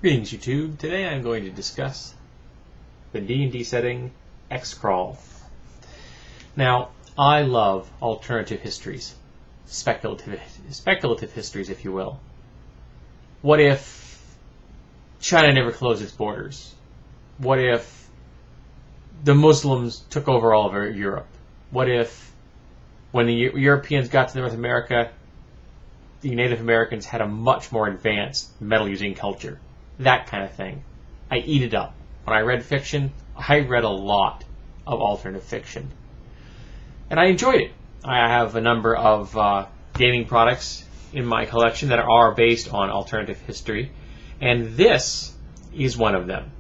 Greetings YouTube. Today I'm going to discuss the D&D setting Xcrawl. Now, I love alternative histories, speculative histories if you will. What if China never closed its borders? What if the Muslims took over all of Europe? What if when the Europeans got to North America, the Native Americans had a much more advanced metal-using culture? That kind of thing. I eat it up. When I read fiction, I read a lot of alternative fiction. And I enjoyed it. I have a number of gaming products in my collection that are based on alternative history, and this is one of them.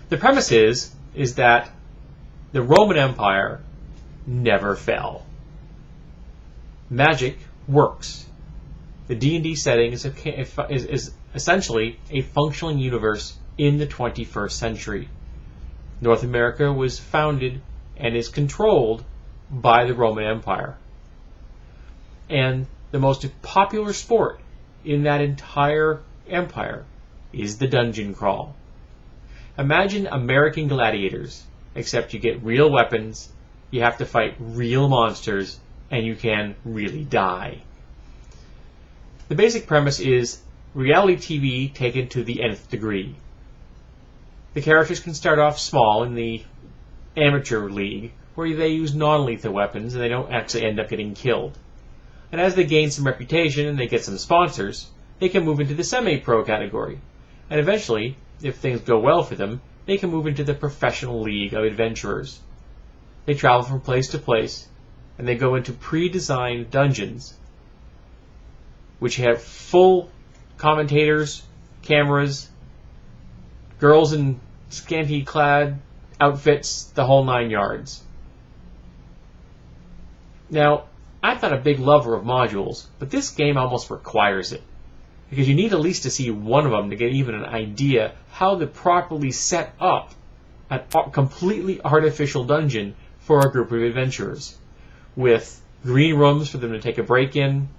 The premise is that the Roman Empire never fell. Magic works. The D&D setting is essentially a functioning universe in the 21st century. North America was founded and is controlled by the Roman Empire. And the most popular sport in that entire empire is the dungeon crawl. Imagine American gladiators, except you get real weapons, you have to fight real monsters, and you can really die. The basic premise is reality TV taken to the nth degree. The characters can start off small in the amateur league, where they use non-lethal weapons and they don't actually end up getting killed. And as they gain some reputation and they get some sponsors, they can move into the semi-pro category. And eventually, if things go well for them, they can move into the professional league of adventurers. They travel from place to place, and they go into pre-designed dungeons which have full commentators, cameras, girls in scanty-clad outfits, the whole 9 yards. Now, I'm not a big lover of modules, but this game almost requires it, because you need at least to see one of them to get even an idea how to properly set up a completely artificial dungeon for a group of adventurers, with green rooms for them to take a break in,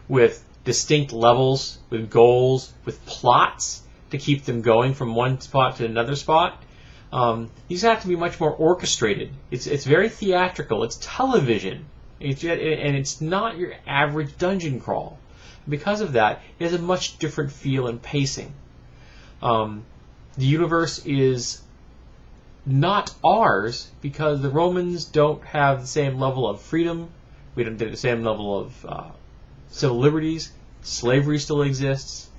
with distinct levels, with goals, with plots to keep them going from one spot to another spot. These have to be much more orchestrated. It's very theatrical. It's television. And it's not your average dungeon crawl. Because of that, it has a much different feel and pacing. The universe is not ours because the Romans don't have the same level of freedom. We don't have the same level of civil liberties. Slavery still exists.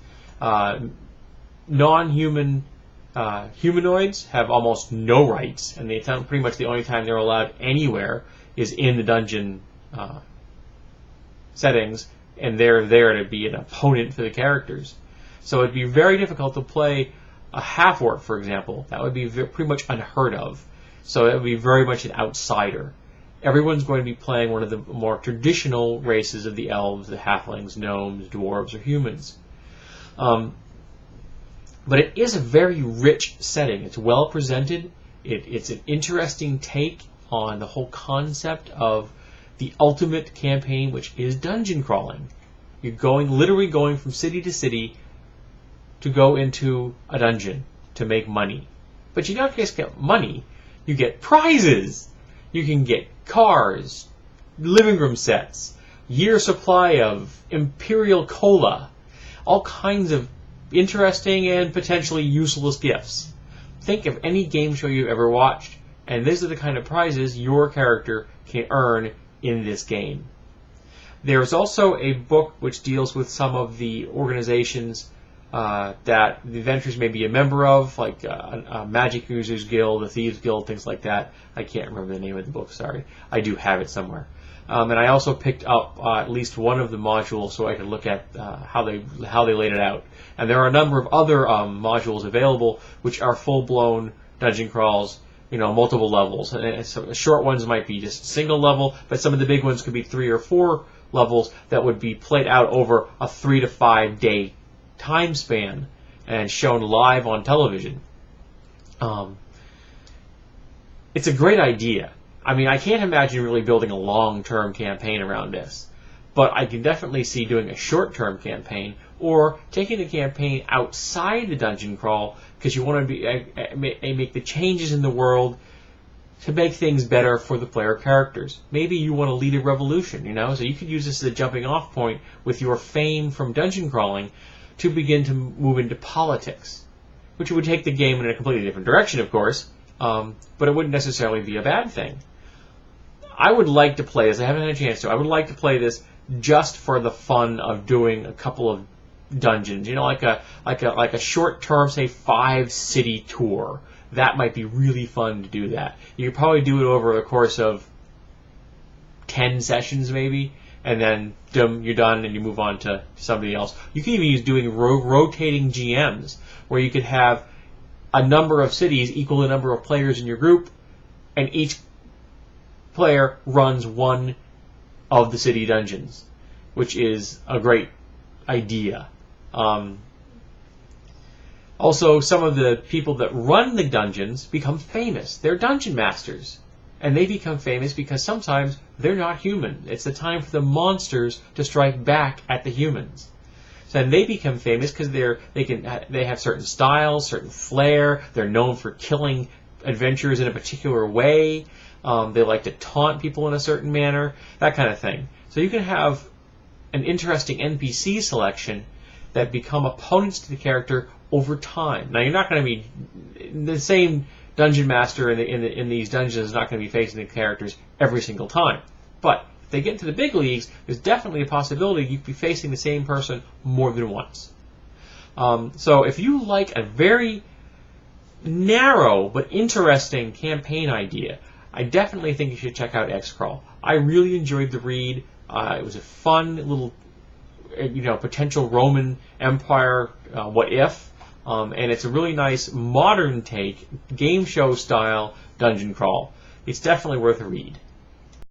Non-human humanoids have almost no rights, and pretty much the only time they're allowed anywhere is in the dungeon settings, and they're there to be an opponent for the characters. So it'd be very difficult to play a half-orc, for example. That would be pretty much unheard of. So it would be very much an outsider. Everyone's going to be playing one of the more traditional races of the elves, the halflings, gnomes, dwarves, or humans. But it is a very rich setting. It's well presented. It's an interesting take on the whole concept of the ultimate campaign, which is dungeon crawling. You're literally going from city to city to go into a dungeon to make money. But you don't just get money. You get prizes. You can get cars, living room sets, year supply of Imperial Cola, all kinds of interesting and potentially useless gifts. Think of any game show you've ever watched, and these are the kind of prizes your character can earn in this game. There's also a book which deals with some of the organizations that the adventurers may be a member of, like a Magic Users Guild, a Thieves Guild, things like that. I can't remember the name of the book, sorry. I do have it somewhere. And I also picked up at least one of the modules so I could look at how they laid it out. And there are a number of other modules available which are full-blown dungeon crawls, multiple levels. And some short ones might be just single level, but some of the big ones could be 3 or 4 levels that would be played out over a 3 to 5 day time span and shown live on television. It's a great idea. I mean, I can't imagine really building a long-term campaign around this. but I can definitely see doing a short-term campaign or taking the campaign outside the dungeon crawl because you want to make the changes in the world to make things better for the player characters. Maybe you want to lead a revolution, so you could use this as a jumping off point with your fame from dungeon crawling to begin to move into politics, which would take the game in a completely different direction, of course, but it wouldn't necessarily be a bad thing. I would like to play this. I haven't had a chance to. I would like to play this just for the fun of doing a couple of dungeons, like a short-term, say, 5-city tour. That might be really fun to do that. You could probably do it over the course of 10 sessions, maybe, and then you're done and you move on to somebody else. You can even use doing rotating GMs, where you could have a number of cities equal the number of players in your group, and each player runs one of the city dungeons, which is a great idea. Also, some of the people that run the dungeons become famous. They're dungeon masters. And they become famous because sometimes they're not human. It's the time for the monsters to strike back at the humans. So they become famous because they have certain styles, certain flair. They're known for killing adventurers in a particular way. They like to taunt people in a certain manner, that kind of thing. So you can have an interesting NPC selection that become opponents to the character over time. Now, you're not going to be the same dungeon master in these dungeons is not going to be facing the characters every single time. But if they get into the big leagues, there's definitely a possibility you could be facing the same person more than once. So if you like a very narrow but interesting campaign idea, I definitely think you should check out Xcrawl. I really enjoyed the read. It was a fun little, potential Roman Empire what if. And it's a really nice modern take, game show style dungeon crawl. It's definitely worth a read.